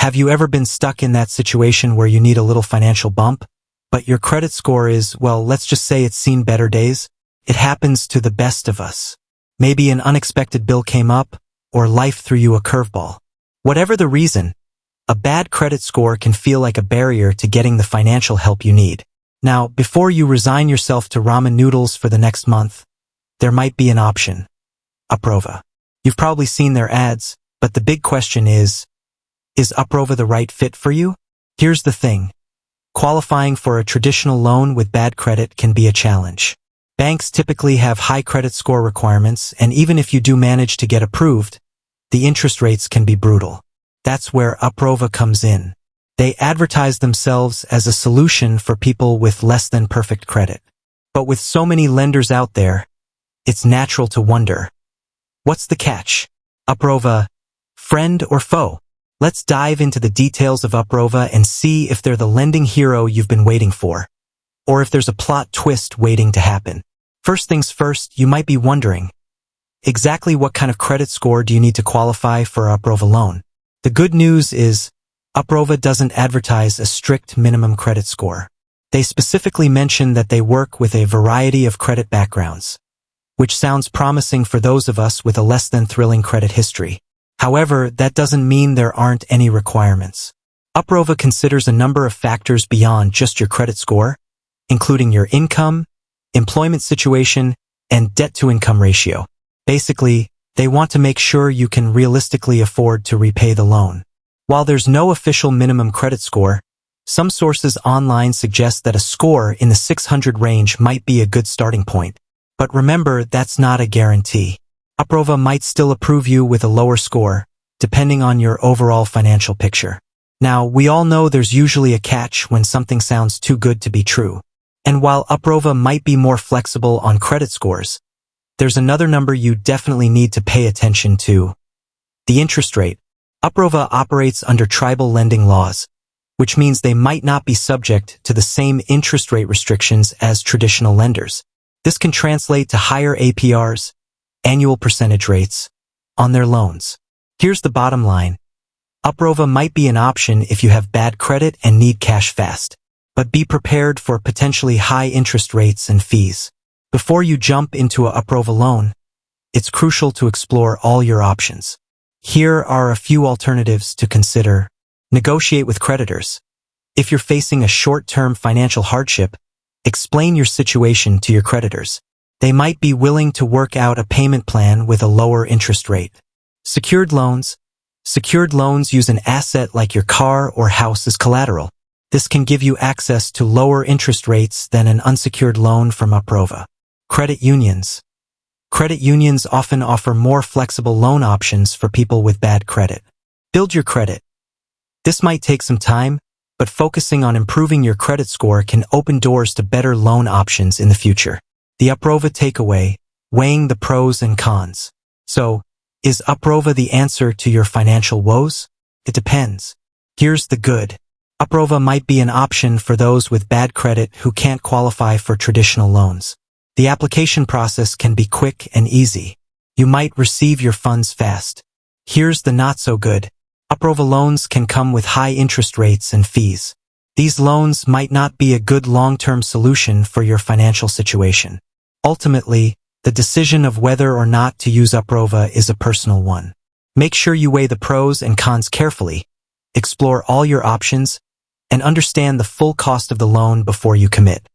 Have you ever been stuck in that situation where you need a little financial bump, but your credit score is, well, let's just say it's seen better days? It happens to the best of us. Maybe an unexpected bill came up, or life threw you a curveball. Whatever the reason, a bad credit score can feel like a barrier to getting the financial help you need. Now, before you resign yourself to ramen noodles for the next month, there might be an option. Uprova. You've probably seen their ads, but the big question is Uprova the right fit for you? Here's the thing. Qualifying for a traditional loan with bad credit can be a challenge. Banks typically have high credit score requirements, and even if you do manage to get approved, the interest rates can be brutal. That's where Uprova comes in. They advertise themselves as a solution for people with less than perfect credit. But with so many lenders out there, it's natural to wonder, what's the catch? Uprova, friend or foe? Let's dive into the details of Uprova and see if they're the lending hero you've been waiting for, or if there's a plot twist waiting to happen. First things first, you might be wondering, exactly what kind of credit score do you need to qualify for an Uprova loan? The good news is, Uprova doesn't advertise a strict minimum credit score. They specifically mention that they work with a variety of credit backgrounds, which sounds promising for those of us with a less than thrilling credit history. However, that doesn't mean there aren't any requirements. Uprova considers a number of factors beyond just your credit score, including your income, employment situation, and debt-to-income ratio. Basically, they want to make sure you can realistically afford to repay the loan. While there's no official minimum credit score, some sources online suggest that a score in the 600 range might be a good starting point. But remember, that's not a guarantee. Uprova might still approve you with a lower score, depending on your overall financial picture. Now, we all know there's usually a catch when something sounds too good to be true. And while Uprova might be more flexible on credit scores, there's another number you definitely need to pay attention to: the interest rate. Uprova operates under tribal lending laws, which means they might not be subject to the same interest rate restrictions as traditional lenders. This can translate to higher APRs, annual percentage rates, on their loans. Here's the bottom line. Uprova might be an option if you have bad credit and need cash fast, but be prepared for potentially high interest rates and fees. Before you jump into a Uprova loan, it's crucial to explore all your options. Here are a few alternatives to consider. Negotiate with creditors. If you're facing a short-term financial hardship, explain your situation to your creditors. They might be willing to work out a payment plan with a lower interest rate. Secured loans. Secured loans use an asset like your car or house as collateral. This can give you access to lower interest rates than an unsecured loan from Uprova. Credit unions. Credit unions often offer more flexible loan options for people with bad credit. Build your credit. This might take some time, but focusing on improving your credit score can open doors to better loan options in the future. The Uprova takeaway, weighing the pros and cons. So, is Uprova the answer to your financial woes? It depends. Here's the good. Uprova might be an option for those with bad credit who can't qualify for traditional loans. The application process can be quick and easy. You might receive your funds fast. Here's the not so good. Uprova loans can come with high interest rates and fees. These loans might not be a good long-term solution for your financial situation. Ultimately, the decision of whether or not to use Uprova is a personal one. Make sure you weigh the pros and cons carefully, explore all your options, and understand the full cost of the loan before you commit.